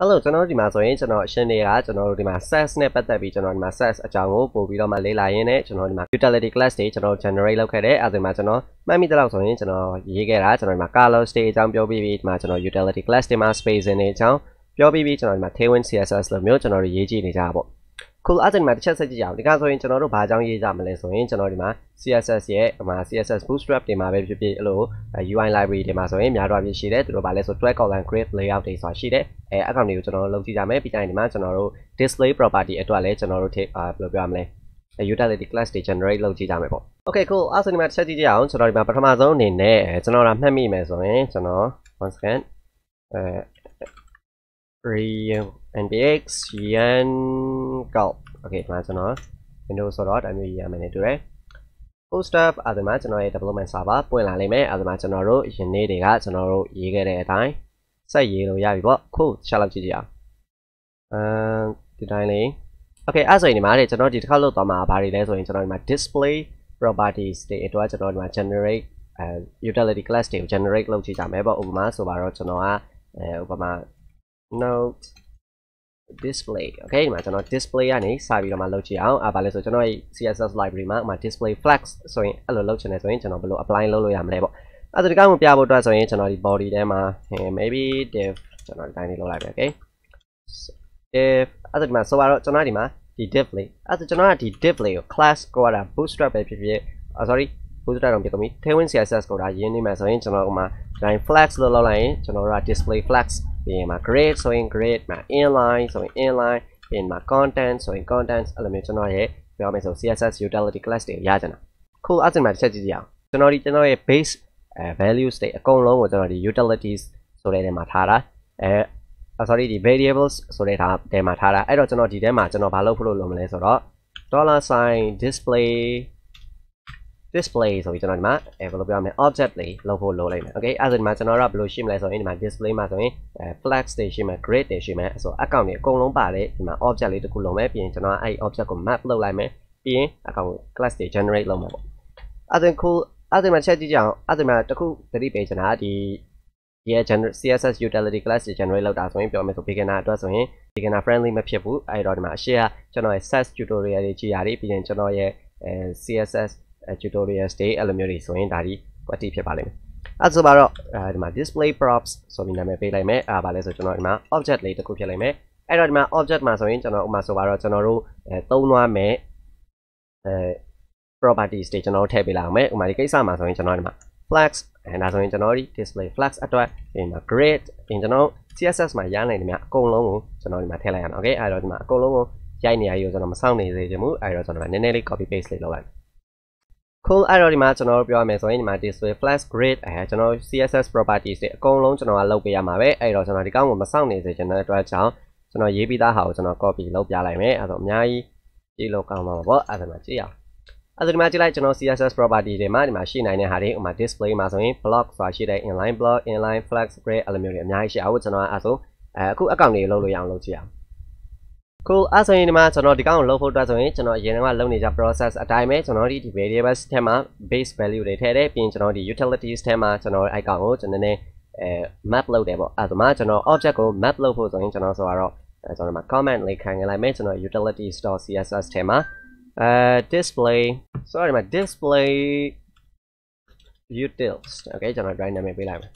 Hello ကျွန်တော်ဒီမှာဆိုရင်ကျွန်တော်ရှင်းနေတာကျွန်တော်တို့ဒီမှာ SCSS နဲ့ပတ်သက်ပြီးကျွန်တော်ဒီမှာ SCSS အကြောင်းကိုပို့ပြီးတော့မှလေ့လာရင်းနဲ့ကျွန်တော်ဒီမှာ utility class တွေကျွန်တော် generate လုပ်ခဲ့တယ်အဲဒီမှာကျွန်တော်မှတ်မိတဲ့လောက်ဆိုရင်ကျွန်တော်ရေးခဲ့တာကျွန်တော်ဒီမှာ colors တွေအကြောင်းပြောပြီးဒီမှာကျွန်တော် utility class တွေမှာ spacing တွေအကြောင်းပြောပြီးကျွန်တော်ဒီမှာ tailwind CSS လို့မျိုးကျွန်တော်တို့ရေးကြည့်နေကြတာပေါ့ခုအဲ့ဒီမှာတစ်ချက်ဆက်ကြည့်ကြအောင်ဒီကဆိုရင်ကျွန်တော်တို့ဘာအကြောင်းရေးကြမလဲဆိုရင်ကျွန်တော်ဒီမှာ CSS ရဲ့ဒီမှာ CSS bootstrap တွေမှာပဲဖြစ်ဖြစ်အဲ့လို UI library တွေမှာဆိုရင်များတော့ပြရှိတယ်သူတို့ဗာလဲဆို12 column grid layout တွေဆိုတာရှိတယ်အကောင့်တွေကိုကျွန်တော်တို့လုပ်ကြည့်ကြမယ်ပြီးတိုင်းဒီမှာကျွန်တော်တို့ display property အတွက်လည်းကျွန်တော်တို့ဘယ်လိုပြောရမလဲ utility class တွေ generate လုပ်ကြည့်ကြမယ်ပေါ့ Okay cool အဲ့ဆိုဒီမှာတစ်ချက်ကြည့်ကြအောင်ကျွန်တော်ဒီမှာပထမဆုံးအနေနဲ့ကျွန်တော်ကမှတ်မိမယ်ဆိုရင်ကျွန်တော် one second npx yen go Okay ဒီမှာကျွန်တော် Windows ဆိုတော့ဒါမျိုးရေးရမယ်နဲ့တူတယ် Bootstrap အဲ့ဒီမှာကျွန်တော်ရဲ့ development server ပွင့်လာလိမ့်မယ်အဲ့ဒီမှာကျွန်တော်တို့ယနေ့တွေကကျွန်တော်တို့ရေးခဲ့တဲ့အတိုင်းဆက်ရေးလို့ရပြီပေါ့ခုချက်လောက်ကြည့်ကြအောင်ဒီတိုင်းလေး Okay အဲ့ဆိုရင်ဒီမှာကျွန်တော်ဒီတစ်ခါလို့သွားမှာဘာတွေလဲဆိုရင်ကျွန်တော်ဒီမှာ display properties တွေအတွက်ကျွန်တော်ဒီမှာ generate utility class တွေကို generate လုပ်ကြည့်ကြမယ်ပေါ့ဥပမာဆိုပါတော့ကျွန်တော်ကဥပမာ note display okay ဒီမှာကျွန်တော် display ကနေစပြီးတော့မှလုပ်ကြည့်အောင်ဘာလဲဆိုကျွန်တော်ရဲ့ CSS library မှာ display flex ဆိုရင်အဲ့လိုလုပ်ချင်တယ်ဆိုရင်ကျွန်တော်ဘယ်လို apply လုပ်လို့ရမလဲပေါ့အဲ့ဒါဒီကောင်ကိုပြဖို့အတွက်ဆိုရင်ကျွန်တော်ဒီ body ထဲမှာ maybe div ကျွန်တော်ဒီတိုင်းလေးလုပ်လိုက်ပဲ okay div အဲ့ဒါဒီမှာဆိုတော့ကျွန်တော်ဒီမှာဒီ div လေးအဲ့ဒါကျွန်တော်ကဒီ div လေးကို class ကိုရတာ bootstrap ပဲဖြစ်ဖြစ် sorry bootstrap တော့ပြကုန်ပြီ tailwind CSS ကိုဒါရင်းနေမှာဆိုရင်ကျွန်တော်ဥမာဒီ flex လို့လုပ်လိုက်ရင်ကျွန်တော်တို့က display flex ပြီးရင်မှာ grid ဆိုရင် grid မှာ inline ဆိုရင် inline ပြီးရင်မှာ content ဆိုရင် content အဲ့လိုမျိုးကျွန်တော်ရဲ့ပြောမယ်ဆို CSS utility class တွေရကြတာခုအဲ့ဒီမှာတစ်ချက်ကြည့်ကြအောင်ကျွန်တော်ရဲ့ base values တွေအကုန်လုံးကိုကျွန်တော်ဒီ utilities ဆိုတဲ့နေရာမှာထားတာsorry ဒီ variables ဆိုတဲ့နေရာမှာထားတာအဲ့တော့ကျွန်တော်ဒီထဲမှာကျွန်တော်ဘာလုပ်ဖို့လုပ်မလဲဆိုတော့ $sign display ဆိုပြီးကျွန်တော်ဒီမှာဘယ်လိုပြောမလဲ object လေးလုပ်ဖို့လုပ်လိုက်မယ် okay အဲ့ဒါဒီမှာကျွန်တော်တို့ကဘယ်လိုရှိမလဲဆိုရင်ဒီမှာ display မှာဆိုရင်flex တွေရှိမယ် grid တွေရှိမယ်ဆိုအကောင့်တွေအကုန်လုံးပါတယ်ဒီမှာ object လေးတစ်ခုလုံးမယ်ပြီးရင်ကျွန်တော်အဲ့ object ကို map လုပ်လိုက်မယ်ပြီးရင်အကောင့် class တွေ generate လုပ်မှာပေါ့အဲ့ဒါ cool အဲ့ဒါမှာချက်ကြည့်ကြအောင်အဲ့ဒါမှာတစ်ခုသတိပေးချင်တာဒီCSS utility class တွေ generate လုပ်တာဆိုရင်ပြောမယ်ဆို beginner အတွက်ဆိုရင် beginner friendly မဖြစ်ဘူးအဲ့တော့ဒီမှာအရှေ့ကကျွန်တော်ရဲ့ SAS tutorial တွေကြည့်ရတယ်ပြီးရင်ကျွန်တော်ရဲ့CSS tutorials တွေအဲ့လိုမျိုးတွေဆိုရင်ဒါဒီကွက်တီဖြစ်ပါလိမ့်မယ်အဲ့ဆိုတော့ဒီမှာ display props ဆိုပြီးနာမည်ပေးလိုက်မယ်ဗာလဲဆိုကျွန်တော်ဒီမှာ object လေးတစ်ခုဖြစ်လိမ့်မယ်အဲ့တော့ဒီမှာ object မှာဆိုရင်ကျွန်တော်ဥပမာဆိုပါတော့ကျွန်တော်တို့သုံးသွားမယ်properties တွေကျွန်တော်ထည့်ပေးလိုက်အောင်မယ်ဥပမာဒီကိစ္စမှာဆိုရင်ကျွန်တော်ဒီမှာ flex ဒါဆိုရင်ကျွန်တော်ဒီ display flex အတွက်ဒီမှာ grid ပြင်ကျွန်တော် CSS မှာရနိုင်တယ်များအကုန်လုံးကိုကျွန်တော်ဒီမှာထည့်လိုက်ရအောင် okay အဲ့တော့ဒီမှာအကုန်လုံးကိုရိုက်နေရည်ကိုကျွန်တော်မစောင့်နေစေချင်ဘူးအဲ့တော့ကျွန်တော်နည်းနည်းလေး copy paste လေးလုပ်လိုက်cool အဲ့တော့ဒီမှာကျွန်တော်တို့ပြောရမယ်ဆိုရင်ဒီမှာ display flash grid ကျွန်တော် CSS properties တွေအကုန်လုံးကျွန်တော်ကလုပ်ပေးရမှာပဲအဲ့တော့ကျွန်တော်ဒီကောင်းကိုမစောင့်နေစေချင်တဲ့အတွက်ကြောင့်ကျွန်တော်ရေးပြီးသားဟာကိုကျွန်တော် copy လုပ်ပြလိုက်မယ်အဲ့တော့အများကြီးကြည့်လို့ကောင်းပါပေါ့အဲ့ဒါမှကြည့်အောင်အဲ့ဒီမှာကြည့်လိုက်ကျွန်တော် CSS property တွေမှာဒီမှာရှိနိုင်တဲ့ဟာတွေဥပမာ display မှာဆိုရင် block ဆိုတာရှိတဲ့ inline block inline flex grid အဲ့လိုမျိုးတွေအများကြီးရှိအောင်ကျွန်တော်အဲ့ဆိုအခုအကောင့်တွေလုပ်လို့ရအောင်လုပ်ကြည့်အောင်cool အဲ့ဆိုရင်ဒီမှာကျွန်တော်ဒီကောင်ကိုလုပ်ဖို့အတွက်ဆိုရင်ကျွန်တော်အရင်ကလုပ်နေကြ process အတိုင်းပဲကျွန်တော်ဒီ variables ထဲမှာ base value တွေထည့်တယ်ပြီးရင်ကျွန်တော်ဒီ utilities ထဲမှာကျွန်တော်အဲ့ကောင်ကိုကျွန်တော်နည်း map လုပ်တယ်ပေါ့အဲ့ဒါမှကျွန်တော် object ကို map လုပ်ဖို့ဆိုရင်ကျွန်တော်ဆိုတော့ကျွန်တော်မှာ comment လေးခံလိုက်မယ်ကျွန်တော် utility.css ထဲမှာdisplay sorry မှာ display utils okay ကျွန်တော် name ပေးလိုက်မယ်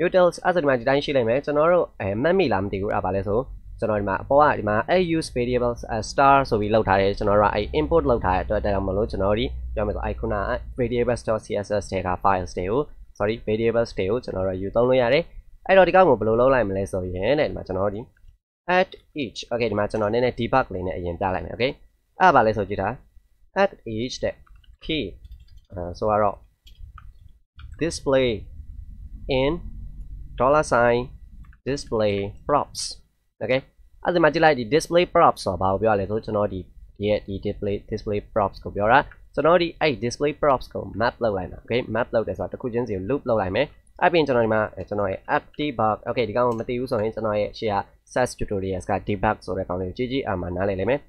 utils အဲ့ဒါဒီမှာဒီတိုင်းရှိလိုက်မယ်ကျွန်တော်တို့မှတ်မိလားမသိဘူးအဲ့ဘာလဲဆိုကျွန်တော်ဒီမှာအပေါ်ကဒီမှာ use variables star ဆိုပြီးလောက်ထားတယ်ကျွန်တော်တို့က import လောက်ထားတဲ့အတွက်ဒါကြောင့်မလို့ကျွန်တော်ဒီပြောမယ်ဆို icon variables.css ထဲက files တွေကို sorry variables တွေကိုကျွန်တော်တို့ယူသုံးလို့ရတယ်အဲ့တော့ဒီကောင်ကိုဘယ်လိုလုပ်လိုက်မလဲဆိုရင်တဲ့ဒီမှာကျွန်တော်ဒီ at each okay ဒီမှာကျွန်တော်နည်းနည်း debug လေးနဲ့အရင်ပြလိုက်မယ် okay အဲ့ဘာလဲဆိုကြည့်တာ at each တဲ့ key ဆိုတော့ display in $sign display props okay အဲ့ဒီမှာကြည့်လိုက်ဒီ display props ဆိုတာဘာကိုပြောရလဲဆိုကျွန်တော်ဒီ display props ကိုပြောတာကျွန်တော်ဒီအဲ့ display props ကို map လုပ်လိုက်တာ okay map လုပ်တယ်ဆိုတာတစ်ခုချင်းစီကို loop လုပ်လိုက်မယ်အဲ့ပြင်ကျွန်တော်ဒီမှာကျွန်တော်ရဲ့ app debug okay ဒီကောင်ကိုမသိဘူးဆိုရင်ကျွန်တော်ရဲ့ရှေ့က SAS tutorials က debug ဆိုတဲ့ကောင်လေးကိုကြည့်မှနားလည်လိမ့်မယ်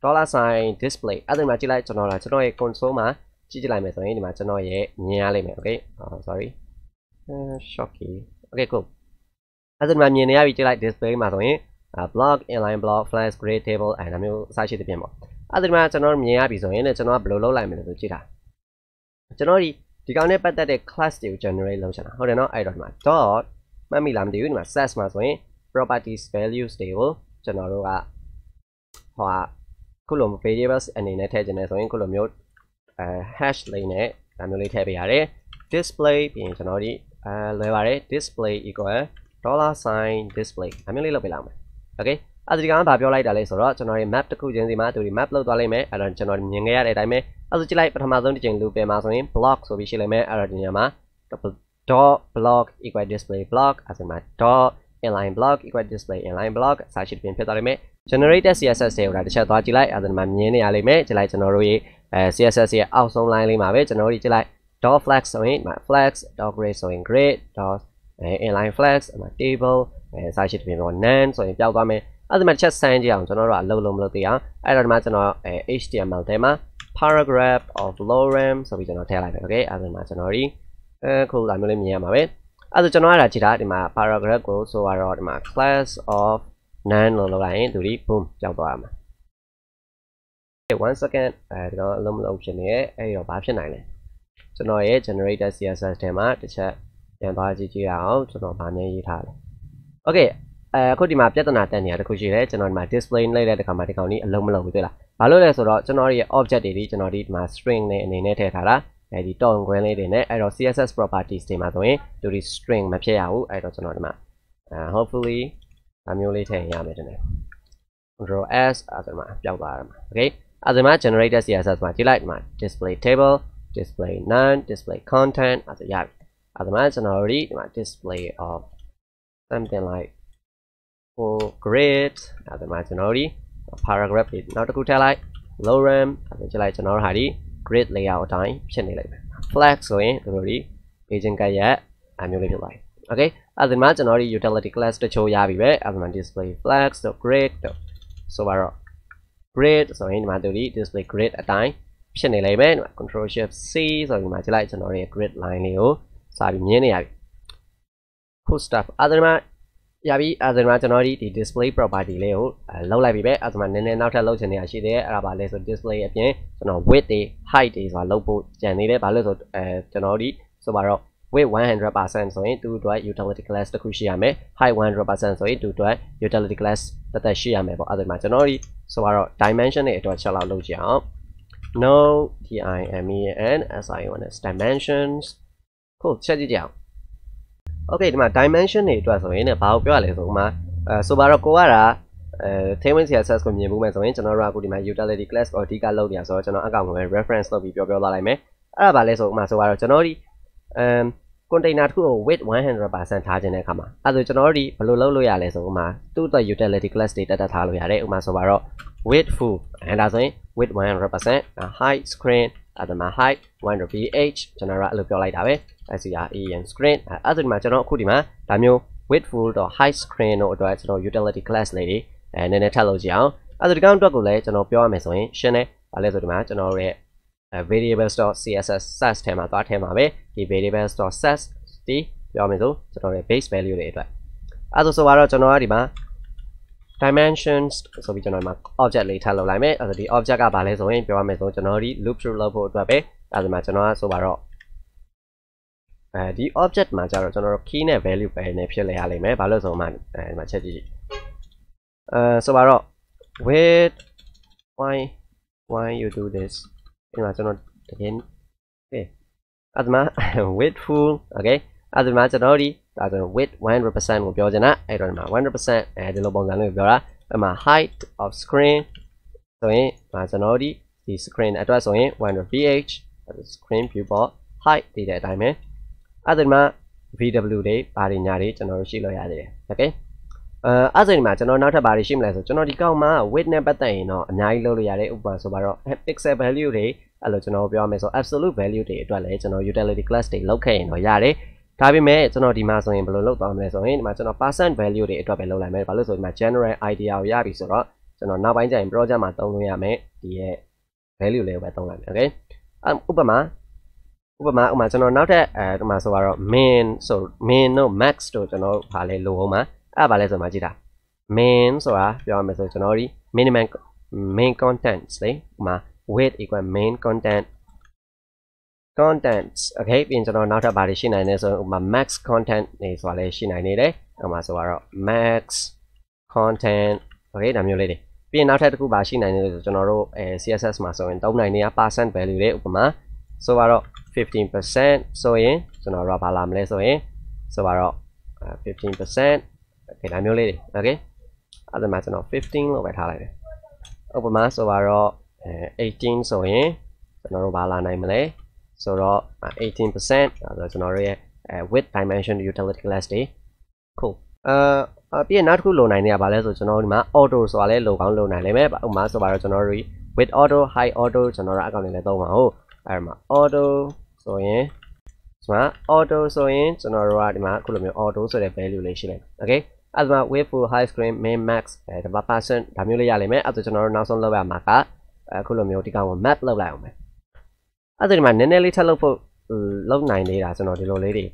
$sign display အဲ့ဒီမှာကြည့်လိုက်ကျွန်တော်ရဲ့ console မှာကြည့်လိုက်မယ်ဆိုရင်ဒီမှာကျွန်တော်ရဲ့မြင်ရလိမ့်မယ် okay sorry shocky okay cool အဲ့ဒါမှမြင်နေရပြီကြည့်လိုက် display မှာဆိုရင် block inline block flash grid table အဲ့ဒါမျိုးစရှိတဲ့ပြင်ပေါ့အဲ့ဒါမှကျွန်တော်မြင်ရပြီဆိုရင်လည်းကျွန်တော်ကဘယ်လိုလုပ်လိုက်မလဲဆိုကြည့်တာကျွန်တော်ဒီကောင်နဲ့ပတ်သက်တဲ့ class တွေကို generate လုပ်ချင်တာဟုတ်တယ်နော်အဲ့တော့ဒီမှာ dot မှတ်မိလားမသိဘူးဒီမှာ sets မှာဆိုရင် properties values တွေကိုကျွန်တော်တို့ကဟိုခုလို variables အနေနဲ့ထည့်ခြင်းနဲ့ဆိုရင်ခုလိုမျိုးhash လေးနဲ့ဒါမျိုးလေးထည့်ပေးရတယ် display ပြီးရင်ကျွန်တော်ဒီလွယ်ပါတယ် display equal $sign display ဒါမျိုးလေးလုပ်ပေးလိုက်မယ် okay အဲ့ဒီကောင်ကဘာပြောလိုက်တာလဲဆိုတော့ကျွန်တော်ဒီ map တစ်ခုချင်းစီမှာသူဒီ map လောက်သွားလိုက်မယ်အဲ့တော့ကျွန်တော်မြင်ခဲ့ရတဲ့အတိုင်းပဲအဲ့ဒါကြည့်လိုက်ပထမဆုံးတစ်ချိန် loop မှာဆိုရင် block ဆိုပြီးရှိလိုက်မယ်အဲ့တော့ဒီညမှာ dot block equal display block အဲ့ဒါမှာ dot inline block equal display inline block စာရှိပြင်ဖြစ်သွားလိမ့်မယ် generated CSS တွေကိုတစ်ချက်သွားကြည့်လိုက်အဲ့ဒါမှာမြင်နေရလိမ့်မယ်ကြည့်လိုက်ကျွန်တော်တို့ရဲ့CSS ရဲ့အောက်ဆုံး line လေးမှာပဲကျွန်တော်တို့ကြည့်လိုက် dot flex ဆိုရင် flex dot grade ဆိုရင် grade dot inline flex အမှ table စာရှိပြင်ပေါ့ none ဆိုရင်ပျောက်သွားမယ်အဲ့ဒါမှချက်ဆန်းကြည့်အောင်ကျွန်တော်တို့အလုပ်လုံးမလုပ်သေးအောင်အဲ့တော့ဒီမှာကျွန်တော်HTML ထဲမှာ paragraph of lorem ဆိုပြီးကျွန်တော်ထည့်လိုက်တယ် okay အဲ့ဒါမှကျွန်တော်ဒီခုလာမျိုးလေးမြင်ရမှာပဲအဲ့ဒါကျွန်တော်အဲ့ဒါကြည့်တာဒီမှာ paragraph ကိုဆိုတော့ဒီမှာ class of none လို့လုပ်လိုက်ရင်သူဒီ boom ပျောက်သွားမှာ 1 second ဒီတော့အလုံးမလုံးဖြစ်နေရဲ့အဲ့တော့ဘာဖြစ်နိုင်လဲကျွန်တော်ရဲ့ generated CSS ထဲမှာတစ်ချက်ပြန်သွားကြည့်ကြည့်အောင်ကျွန်တော်ဗာနဲ့ရေးထားတယ် okay အခုဒီမှာပြဿနာတက်နေတာတခုရှိတယ်ကျွန်တော်ဒီမှာ display လိုက်တဲ့အခါမှာဒီကောင်ကြီးအလုံးမလုံးဘူးတွေ့လားဘာလို့လဲဆိုတော့ကျွန်တော်ရဲ့ object တွေဒီကျွန်တော်ဒီမှာ string နဲ့အနေနဲ့ထည့်ထားတာဒီ tone ခွဲလေးတွေနဲ့အဲ့တော့ CSS properties တွေမှာဆိုရင်သူဒီ string မဖြစ်ရဘူးအဲ့တော့ကျွန်တော်ဒီမှာhopefully အမျိုးလေးထည့်ရမယ်တဲ့ control s အဲ့ဒါမှာပျောက်သွားမှာ okay အဲ့ဒါမှာ generated CSS မှာကြည့်လိုက်ဒီမှာ display table display none display content အဲ့ဒါရပြီအဲ့ဒါမှာကျွန်တော်တို့ဒီမှာ display of something like for grid အဲ့ဒါမှာကျွန်တော်တို့ဒီ paragraph တွေနောက်တစ်ခုထည့်လိုက် lorem အဲ့ဒါကြည့်လိုက်ကျွန်တော်တို့ဟာဒီ grid layout အတိုင်းဖြစ်နေလိမ့်မယ် flag ဆိုရင်တို့ဒီ agent ကရဲ့အမျိုးလေးဖြစ်သွားပြီ okay အဲ့ဒါမှာကျွန်တော်တို့ utility class တချို့ရပြီပဲအဲ့ဒါမှာ display flags တို့ grid တို့ဆိုတော့ grid ဆိုရင်ဒီမှာတို့ဒီ display grid အတိုင်းဖြစ်နေလိမ့်မယ် control shift c ဆိုပြီးဒီမှာကြည့်လိုက်ကျွန်တော်တို့ရဲ့ grid line လေးကိုစာပြီးမြင်နေရပြီ cool stuff အဲ့ဒါမှာရပြီအဲ့ဒါမှာကျွန်တော်ဒီ display property လေးကိုလောက်လိုက်ပြီပဲအဲ့ဒါမှာနည်းနည်းနောက်ထပ်လောက်ချင်နေရရှိတယ်အဲ့ဒါပါလဲဆို display အပြင်ကျွန်တော် width တွေ height တွေဆိုတာလောက်ဖို့ကြံနေတယ်ဘာလို့ဆိုကျွန်တော်ဒီဆိုပါတော့ width 100% ဆိုရင်သူ့အတွက် utility class တစ်ခုရှိရမယ် height 100% ဆိုရင်သူ့အတွက် utility class တစ်သက်ရှိရမယ်ပေါ့အဲ့ဒါမှာကျွန်တော်ဒီဆိုပါတော့ dimension တွေအတွက်ချက်လောက်လုပ်ကြည့်အောင် no dimensions dimensions ကိုချက်ကြည့်ကြအောင် okay ဒီမှာ dimension တွေအတွက်ဆိုရင်လည်းဘာကိုပြောရလဲဆိုမှာဆိုပါတော့ကိုကTailwind CSS ကိုမြင်မှုမဲ့ဆိုရင်ကျွန်တော်တို့အခုဒီမှာ utility class ကိုအဓိကလုပ်နေရဆိုတော့ကျွန်တော်အကောင့်မှာပဲ reference လုပ်ပြီးပြောသွားလိုက်မယ်အဲ့ဒါဘာလဲဆိုမှာဆိုတော့ကျွန်တော်ဒီcontainer တစ်ခုကို width 100% ထားခြင်းတဲ့အခါမှာအဲ့ဒါကျွန်တော်တို့ဒီဘယ်လိုလုပ်လို့ရလဲဆိုမှာသူ့အတွက် utility class တွေတက်ထားလို့ရတယ်ဥပမာဆိုပါတော့ width full အဲ့ဒါဆိုရင် width 100% height screen အဲ့ဒါမှာ height 100ph ကျွန်တော်တို့အဲ့လိုပြောလိုက်တာပဲ screen screen အဲ့ဒါဒီမှာကျွန်တော်အခုဒီမှာဒါမျိုး width full တော့ height screen တို့အတွက်ကျွန်တော် utility class လေးတွေနည်းနည်းထပ်လုပ်ကြည့်အောင်အဲ့ဒါဒီကောင်အတွက်ကိုလည်းကျွန်တော်ပြောရမယ်ဆိုရင်ရှင်းတယ်ဘာလဲဆိုဒီမှာကျွန်တော်ရဲ့ variables.css sets ထဲမှာသွားထဲမှာပဲဒီ variables.sets ဒီပြောမယ်ဆိုကျွန်တော်ရဲ့ base value တွေအတွက်အဲ့ဒါဆိုတော့ကျွန်တော်ကဒီမှာ dimensions ဆိုပြီးကျွန်တော်ဒီမှာ object လေးထပ်လုပ်လိုက်မယ်အဲ့ဒါဒီ object ကဘာလဲဆိုရင်ပြောရမယ်ဆိုကျွန်တော်ဒီ loop through လုပ်ဖို့အတွက်ပဲအဲ့ဒါမှာကျွန်တော်ကဆိုပါတော့ဒီ object မှာကျတော့ကျွန်တော်တို့ key နဲ့ value ပဲနေဖြစ်လေရလိမ့်မယ်ဘာလို့ဆိုမှဒီမှာချက်ကြည့်ဆိုပါတော့ with why you do this ဒီမှာကျွန်တော်တကယ်အဲ့ဒါမှာ width full okay အဲ့ဒါမှာကျွန်တော်ဒီဒါဆို width 100% ကိုပြောချင်တာအဲ့တော့ဒီမှာ 100%ဒီလိုပုံစံလေးကိုပြောတာအဲ့မှာ height of screen ဆိုရင်ဒါကျွန်တော်ဒီ screen အတွက်ဆိုရင် 100ph screen viewport height ဒီတဲ့အတိုင်းပဲအဲ့ဒါမှာ vw တွေဘာတွေညာတွေကျွန်တော်တို့ရှိလို့ရသေးတယ် okay အဲ့ဒါဒီမှာကျွန်တော်နောက်ထပ်ဘာတွေရှိမလဲဆိုကျွန်တော်ဒီကောင်မှာ width နဲ့ပတ်သက်ရင်တော့အများကြီးလုပ်လို့ရတယ်ဥပမာဆိုပါတော့ pixel value တွေအဲ့လိုကျွန်တော်ပြောရမယ်ဆို absolute value တွေအတွက်လည်းကျွန်တော် utility class တွေလောက်ခဲ့ရင်တော့ရတယ်ဒါပေမဲ့ကျွန်တော်ဒီမှာဆိုရင်ဘယ်လိုလုပ်သွားမလဲဆိုရင်ဒီမှာကျွန်တော် percent value တွေအတွက်ပဲလုပ်လိုက်မယ်ဘာလို့ဆိုဒီမှာ general idea ကိုရပြီဆိုတော့ကျွန်တော်နောက်ပိုင်းကျရင် project မှာသုံးလို့ရမယ်ဒီရဲ့ value လေးကိုပဲသုံးလိုက်မယ် okay ဥပမာ ဥပမာကျွန်တော်နောက်ထပ်ဒီမှာဆိုတော့ min ဆို min တို့ max တို့ကျွန်တော်ဗာလဲလိုအောင်မှာအဲ့ဗာလဲဆိုမှကြည့်တာ min ဆိုတာပြောရမယ်ဆိုကျွန်တော်ဒီ minimum main contents လေဥပမာ width equal main contents okay ပြီးရင်ကျွန်တော်နောက်ထပ်ဗာတွေရှိနိုင်တယ်ဆိုဥပမာ max content နေဆိုတာလဲရှိနိုင်နေတယ်အဲ့မှာဆိုတော့ max content okay ဒါမျိုးလေးတွေပြီးရင်နောက်ထပ်တစ်ခုဗာရှိနိုင်တယ်ဆိုကျွန်တော်တို့CSS မှာဆိုရင်သုံးနိုင်နေတာ percent value တွေဥပမာဆိုတော့ 15% ဆိုရင်ကျွန်တော်တို့ဗာလာမလဲဆိုရင်ဆိုတော့ 15% okay ဒါမျိုးလေးတွေ okay အဲ့ဒါမှကျွန်တော်15လို့ပဲထားလိုက်တယ်ဥပမာဆိုတော့18ဆိုရင်ကျွန်တော်တို့ဗာလာနိုင်မလဲဆိုတော့ 18% အဲ့ဒါကျွန်တော်တို့ရဲ့width dimension utility class တွေ cool ပြီးရင်နောက်တစ်ခုလိုနိုင်နေတာဗာလဲဆိုကျွန်တော်ဒီမှာ auto ဆိုတာလဲလိုကောင်းလိုနိုင်လိမ့်မယ်ဥပမာဆိုတော့ကျွန်တော်တို့ with auto high auto ကျွန်တော်တို့အကောင့်တွေလည်းသုံးပါဟုတ်အဲ့မှာ auto ဆိုရင်ဒီမှာ auto ဆိုရင်ကျွန်တော်တို့ကဒီမှာအခုလိုမျိုး auto ဆိုတဲ့ value လေးရှိလိုက် okay အဲ့ဒါ with full high screen min max ဒီမှာ percent ဒါမျိုးလေးရလိမ့်မယ်အဲ့ဒါကျွန်တော်တို့နောက်ဆုံးလုပ်ရမှာကအခုလိုမျိုးဒီကောင်ကို map လုပ်လိုက်အောင်မယ်အဲ့ဒါဒီမှာနည်းနည်းလေးထပ်လုပ်ဖို့လုပ်နိုင်နေတာကျွန်တော်ဒီလိုလေးတွေ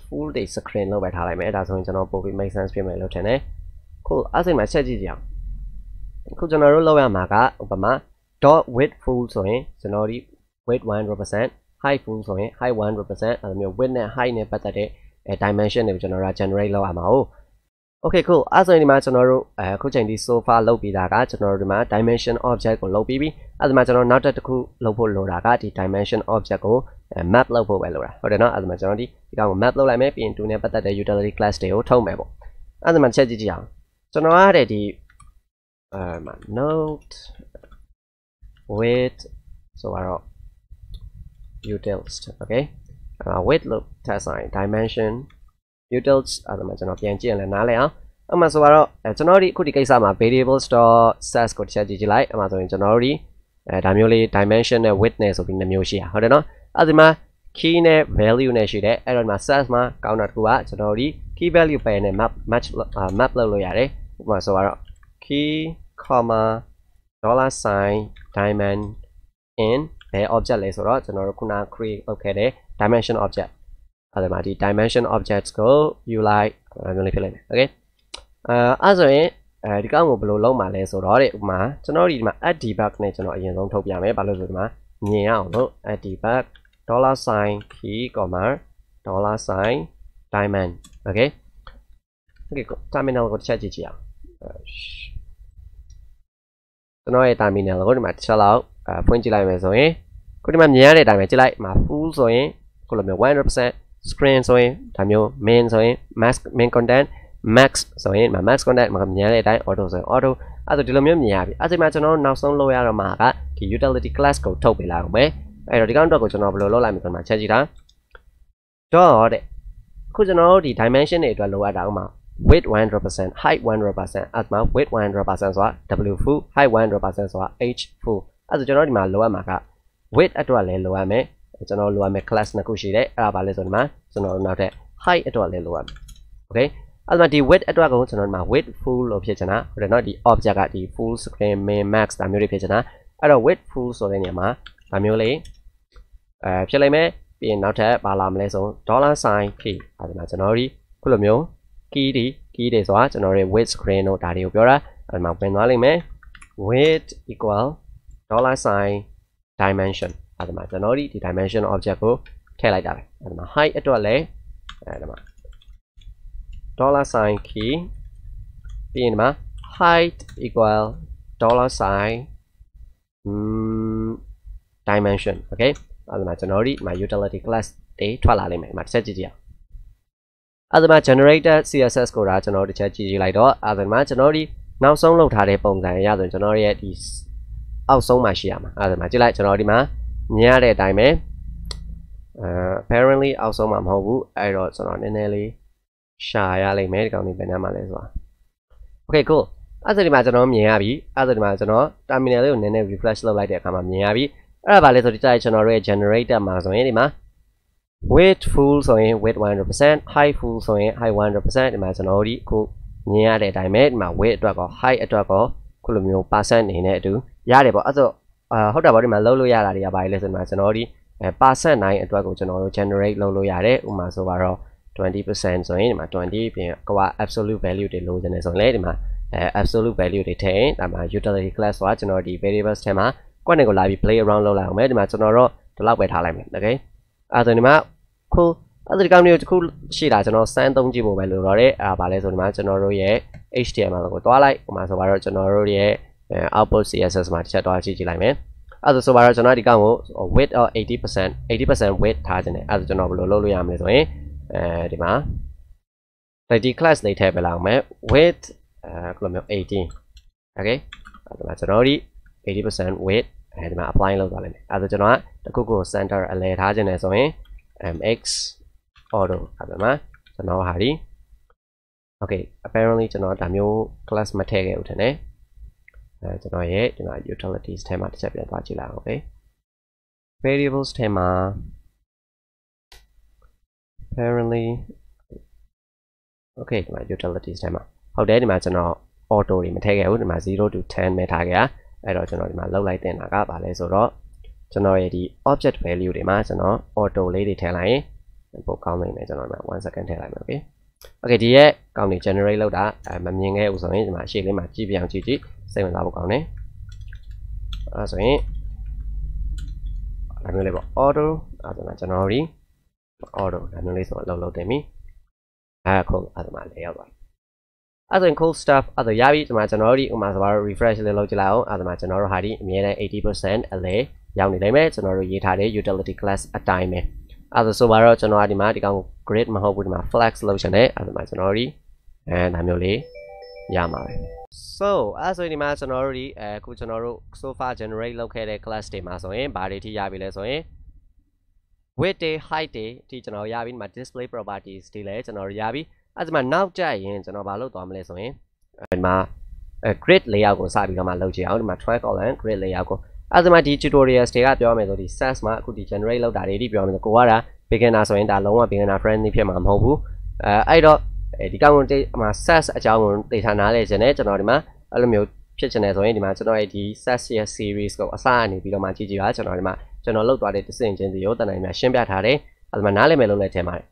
full day screen လုပ်ပဲထားလိုက်မယ်အဲ့ဒါဆိုရင်ကျွန်တော်ပို့ပြီး make sense ဖြစ်မယ်လို့ထင်တယ် cool အဲ့ဒါမှာချက်ကြည့်ကြအောင်အခုကျွန်တော်တို့လုပ်ရမှာကဥပမာ dot width full ဆိုရင်ကျွန်တော်ဒီ width 100% height full ဆိုရင် height 100%အဲ့လိုမျိုး width နဲ့ height နဲ့ပတ်သက်တဲ့dimension တွေကိုကျွန်တော်တို့ generate လုပ်ရမှာဟုတ် okay cool အဲ့ဆိုရင်ဒီမှာကျွန်တော်တို့အခုချိန်ဒီ so far လုပ်ပြီးတာကကျွန်တော်တို့ဒီမှာ dimension object ကိုလုပ်ပြီးပြီအဲ့ဒါမှကျွန်တော်နောက်တစ်ခုလုပ်ဖို့လိုတာကဒီ dimension object ကိုmap လုပ်ဖို့ပဲလိုတာဟုတ်တယ်နော်အဲ့ဒါမှကျွန်တော်ဒီကောင်ကို map လုပ်လိုက်မယ်ပြီးရင်2နဲ့ပတ်သက်တဲ့ utility class တွေကိုထုတ်မယ်ပေါ့အဲ့ဒါမှချက်ကြည့်ကြည့်အောင်ကျွန်တော်ရတဲ့ဒီnote width ဆိုတော့ utils okay width လို့ထပ်ဆိုင် dimension utils အဲ့ဒါမှကျွန်တော်ပြန်ကြည့်ရင်လည်းနားလည်အောင်အဲ့မှာဆိုတော့ကျွန်တော်ဒီအခုဒီကိစ္စမှာ variables.sets ကိုတစ်ချက်ကြည့်ကြည့်လိုက်အဲ့မှာဆိုရင်ကျွန်တော်တို့ဒီဒါမျိုးလေး dimension နဲ့ width နဲ့ဆိုပြီးနှစ်မျိုးရှိရဟုတ်တယ်နော်အဲ့ဒီမှာ key နဲ့ value နဲ့ရှိတယ်အဲ့တော့ဒီမှာ sets မှာကောင်းတာတစ်ခုကကျွန်တော်တို့ဒီ key value ပဲနဲ့ map လုပ်လို့ရတယ်ဥပမာဆိုတော့ key comma $sign diamond in ဘယ် object လဲဆိုတော့ကျွန်တော်တို့ခုန create လုပ်ခဲ့တဲ့ dimension object အဲ့ဒါမှာဒီ dimension objects ကို you like မျိုးလေးဖြစ်လိုက်မယ် okay အဲ့ဆိုရင်ဒီကောင်ကိုဘယ်လိုလုပ်မှာလဲဆိုတော့တဲ့ဥပမာကျွန်တော်ဒီမှာ add debug နဲ့ကျွန်တော်အရင်ဆုံးထုတ်ပြမယ်ဘာလို့ဆိုဒီမှာမြင်အောင်လို့ add debug $sign key comma $sign diamond okay okay terminal ကိုတစ်ချက်ကြည့်ကြည့်အောင်ကျွန်တော်ရဲ့ terminal ကိုဒီမှာတစ်ချက်လောက်ဖွင့်ကြည့်လိုက်မယ်ဆိုရင်ခုဒီမှာမြင်ရတဲ့အတိုင်းပဲကြည့်လိုက်မှာ full ဆိုရင်ခုလိုမျိုး 100% screen ဆိုရင်ဒါမျိုး main ဆိုရင် main content max ဆိုရင်max content မှာမြင်ရတဲ့အတိုင်း auto ဆိုရင် auto အဲ့ဒါဒီလိုမျိုးမြင်ရပြီအဲ့ဒီမှာကျွန်တော်တို့နောက်ဆုံးလုပ်ရတော့မှာကဒီ utility class ကိုထုတ်ပေးလိုက်အောင်ပဲအဲ့တော့ဒီကောင်တော့ကိုကျွန်တော်ဘယ်လိုလုပ်လိုက်မလဲဆိုမှချက်ကြည့်တာ dot တဲ့ခုကျွန်တော်တို့ဒီ dimension တွေအတွက်လိုအပ်တာဥမာ width 100% height 100% အဲ့မှာ width 100%ဆိုတာ w full height 100%ဆိုတာ h full အဲ့ဒါကျွန်တော်ဒီမှာလိုအပ်မှာက width အတွက်လည်းလိုအပ်မယ်ကျွန်တော်လိုအပ်မယ် class နှစ်ခုရှိတယ်အဲ့ဒါပါလဲဆိုဒီမှာကျွန်တော်နောက်ထပ် height အတွက်လည်းလိုအပ်မယ် okay အဲ့ဒါဒီ width အတွက်ကိုကျွန်တော်ဒီမှာ width full လို့ဖြစ်ချင်တာဟုတ်တယ်နော်ဒီ object ကဒီ full screen main max ဒါမျိုးတွေဖြစ်ချင်တာအဲ့တော့ width full ဆိုတဲ့နေရာမှာဒါမျိုးလေးဖြစ်လိုက်မယ်ပြီးရင်နောက်ထပ်ပါလာမလဲဆို$sign key အဲ့ဒါမှာကျွန်တော်ဒီခုလိုမျိုး key တွေဆိုတာကျွန်တော်ရဲ့ width screen တို့ဒါတွေကိုပြောတာအဲ့မှာဝင်သွားလိမ့်မယ် width equal $sign dimension အဲ့ဒါမှာကျွန်တော်ဒီ dimension object ကိုထည့်လိုက်တာပဲအဲ့ဒါမှာ height အတွက်လည်းအဲ့ဒါမှာ$sign key ပြီးရင်ဒီမှာ height equal $sign dimension okay အဲ့ဒါမှာကျွန်တော်ဒီမှာ utility class တွေထွက်လာလိမ့်မယ်ဒီမှာတစ်ချက်ကြည့်ကြည့်အောင်အဲ့ဒါမှာ generated CSS ကိုဒါကျွန်တော်တစ်ချက်ကြည့်ကြည့်လိုက်တော့အဲ့ဒါမှာကျွန်တော်ဒီနောက်ဆုံးလုပ်ထားတဲ့ပုံစံရဆိုရင်ကျွန်တော်ရဲ့ဒီအောက်ဆုံးမှာရှိရမှာအဲ့ဒါမှာကြည့်လိုက်ကျွန်တော်ဒီမှာမြင်ရတဲ့အတိုင်းပဲapparently အောက်ဆုံးမှာမဟုတ်ဘူးအဲ့တော့ကျွန်တော်နည်းနည်းလေးရှာရလိမ့်မယ်ဒီကောင်လေးဘယ်နှမှာလဲဆိုတာ okay cool အဲ့ဒါဒီမှာကျွန်တော်မြင်ရပြီအဲ့ဒါဒီမှာကျွန်တော် terminal လေးကိုနည်းနည်း refresh လုပ်လိုက်တဲ့အခါမှာမြင်ရပြီအဲ့ဒါပါလဲဆိုဒီကြိုက်ကျွန်တော်တို့ရဲ့ generator မှာဆိုရင်ဒီမှာ width full ဆိုရင် width 100% height full ဆိုရင် height 100%ဒီမှာကျွန်တော်တို့ဒီအခုမြင်ရတဲ့အတိုင်းပဲဒီမှာ width အတွက်ကော height အတွက်ကောခုလိုမျိုး percent အနေနဲ့အတူရတယ်ပေါ့အဲ့တော့ဟုတ်တာပေါ့ဒီမှာလုံးလို့ရတာတွေကဘာလဲဆိုဒီမှာကျွန်တော်ဒီ percent 9အတွက်ကိုကျွန်တော်တို့ generate လုပ်လို့ရတယ်ဥပမာဆိုပါတော့ 20% ဆိုရင်ဒီမှာ20ပြင်က absolute value တွေလိုချင်တယ်ဆိုရင်လေဒီမှာabsolute value တွေထည့်ရင်ဒါမှ utility class ဆိုတာကျွန်တော်ဒီ variables ထဲမှာကွက်နဲ့ကိုလာပြီး play around လုပ်လိုက်အောင်မယ်ဒီမှာကျွန်တော်တို့ဒီလောက်ပဲထားလိုက်မယ် okay အဲ့ဒါဆိုဒီမှာခုအဲ့ဒီကောင်မျိုးတစ်ခုရှိတာကျွန်တော်စမ်းသုံးကြည့်ဖို့ပဲလိုတော့တယ်အဲ့ဒါပါလဲဆိုဒီမှာကျွန်တော်တို့ရဲ့ HTML ကိုတွားလိုက်ဥပမာဆိုပါတော့ကျွန်တော်တို့ရဲ့ output CSS မှာတစ်ချက်တွားကြည့်လိုက်မယ်အဲ့ဒါဆိုပါတော့ကျွန်တော်ဒီကောင်ကို width or 80% width ထားခြင်းတယ်အဲ့ဒါကျွန်တော်ဘယ်လိုလုပ်လို့ရမလဲဆိုရင်ဒီမှာ ready class လေးထည့်ပေးလိုက်အောင်မယ် width ကလိုမျိုး18 okay အဲ့ဒါကျွန်တော်ဒီ 80% width ဒီမှာ apply လုပ်သွားလိုက်မယ်အဲ့ဒါကျွန်တော်ကတခုခု center အလဲထားခြင်းတယ်ဆိုရင် mx auto အဲ့ဒါမှာကျွန်တော်ဟာဒီ okay apparently ကျွန်တော်ဒါမျိုး class မထည့်ခဲ့ဘူးထင်တယ်ကျွန်တော်ရဲ့ဒီမှာ utilities ထဲမှာတစ်ချက်ပြန်သွားကြည့်လိုက်အောင် okay variables ထဲမှာ apparently okay ဒီမှာ utilities ထဲမှာဟုတ်တယ်ဒီမှာကျွန်တော် auto တွေမထည့်ခဲ့ဘူးဒီမှာ0 to 10ပဲထားခဲ့အဲ့တော့ကျွန်တော်ဒီမှာလောက်လိုက်တင်တာကဘာလဲဆိုတော့ကျွန်တော်ရဲ့ဒီ object value တွေမှာကျွန်တော် auto လေးတွေထည့်လိုက်ရင်ပိုကောင်းနေတယ်ကျွန်တော်ဒီမှာ1 second ထည့်လိုက်မယ် okay okay ဒီရဲ့ကောင်းနေ generate လုပ်တာမမြင်ခဲ့ဘူးဆိုရင်ဒီမှာအရှိလေးမှာကြည့်ပြအောင်ကြည့်စိတ်ဝင်စားဖို့ကောင်းတယ်အဲ့ဆိုရင်ဒါမျိုးလေးပေါ့ auto အဲ့ဒါကျွန်တော်ဒီ auto ဒါမျိုးလေးဆိုတော့လောက်တင်ပြီခုအဲ့ဒါမှလည်းရောက်သွားအဲ့ဆိုရင် cool stuff အဲ့ဒါရပြီဒီမှာကျွန်တော်တို့ဒီဥမာဆိုပါတော့ refresh လေးလုပ်ကြည့်လိုက်အောင်အဲ့ဒါမှကျွန်တော်တို့ဟာဒီအမြဲတမ်း 80% အလဲရောက်နေလိမ့်မယ်ကျွန်တော်တို့ရေးထားတဲ့ utility class အတိုင်းပဲအဲ့ဒါဆိုပါတော့ကျွန်တော်ဒီမှာဒီကောင် grid မဟုတ်ဘူးဒီမှာ flex လုပ်ချင်တယ်အဲ့ဒါမှကျွန်တော်တို့ဒီဒါမျိုးလေးရမှာပဲ so အဲ့ဆိုရင်ဒီမှာကျွန်တော်တို့ဒီအခုကျွန်တော်တို့ so far generate လုပ်ခဲ့တဲ့ class တွေမှာဆိုရင်ဘာတွေထိရပြီလဲဆိုရင် width တွေ height တွေအထိကျွန်တော်ရပြီဒီမှာ display properties တွေလည်းကျွန်တော်ရပြီအဲ့ဒီမှာနောက်ကျရင်ကျွန်တော်ဘာလုပ်သွားမလဲဆိုရင်ဒီမှာ grid layout ကိုစပြီးတော့မှလုပ်ကြည့်အောင်ဒီမှာ try column grid layout ကိုအဲ့ဒီမှာဒီ tutorials တွေကပြောမယ်ဆိုဒီ SAS မှာအခုဒီ generate လုပ်တာတွေဒီပြောမယ်ဆိုကိုကဒါ beginner ဆိုရင်ဒါလုံးဝ beginner friendly ဖြစ်မှာမဟုတ်ဘူးအဲ့တော့ဒီကောင်ကိုဒီမှာ SAS အကြောင်းကိုသိထားနားလဲခြင်းနဲ့ကျွန်တော်ဒီမှာအဲ့လိုမျိုးဖြစ်ချင်တယ်ဆိုရင်ဒီမှာကျွန်တော်ရဲ့ဒီ SAS ရဲ့ series ကိုအစအနေပြီးတော့မှကြည့်ကြည့်ပါကျွန်တော်ဒီမှာကျွန်တော်လုပ်သွားတဲ့တစင်ချင်းစီကိုတန်တိုင်းများရှင်းပြထားတယ်အဲ့ဒီမှာနားလည်မယ်လို့လည်းထင်ပါတယ်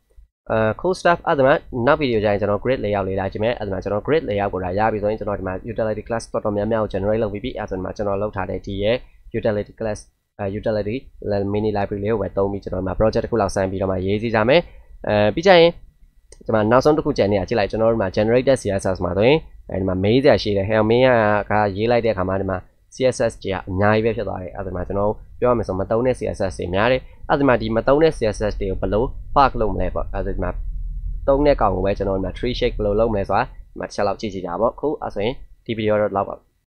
cool stuff အဲ့ဒါမှနောက်ဗီဒီယိုကြရင်ကျွန်တော် grid layout လေးလာကြည့်မယ်အဲ့ဒါမှကျွန်တော် grid layout ကိုဒါရပြီဆိုရင်ကျွန်တော်ဒီမှာ utility class တော်တော်များများကို generate လုပ်ပြီးပြီအဲ့ဒါမှကျွန်တော်လုပ်ထားတဲ့ဒီရဲ့ utility class utility mini library လေးကိုပဲသုံးပြီးကျွန်တော်ဒီမှာ project တစ်ခုလောက်ဆန်းပြီးတော့မှရေးစီကြမယ်ပြီးကြရင်ဒီမှာနောက်ဆုံးတစ်ခုကြံနေတာကြည့်လိုက်ကျွန်တော်တို့ဒီမှာ generated CSS မှာဆိုရင်ဒီမှာ main စရာရှိတယ်ဟဲ့မင်းကရေးလိုက်တဲ့အခါမှာဒီမှာ CSS ကြီးကအများကြီးပဲဖြစ်သွားတယ်အဲ့ဒါမှကျွန်တော်ပြောရမယ်ဆိုမသုံးတဲ့ CSS တွေများတယ်အဲ့ဒါမှဒီမသုံးတဲ့ CSS တွေကိုဘယ်လို park လုပ်မလဲပေါ့အဲ့ဒါဒီမှာသုံးတဲ့ကောင်ကိုပဲကျွန်တော်ဒီမှာ tree shape ဘယ်လိုလုပ်မလဲဆိုတာဒီမှာတစ်ချက်လောက်ကြည့်ကြည့်ကြပါပေါ့ခုအဲ့ဆိုရင်ဒီဗီဒီယိုတော့လောက်ပါ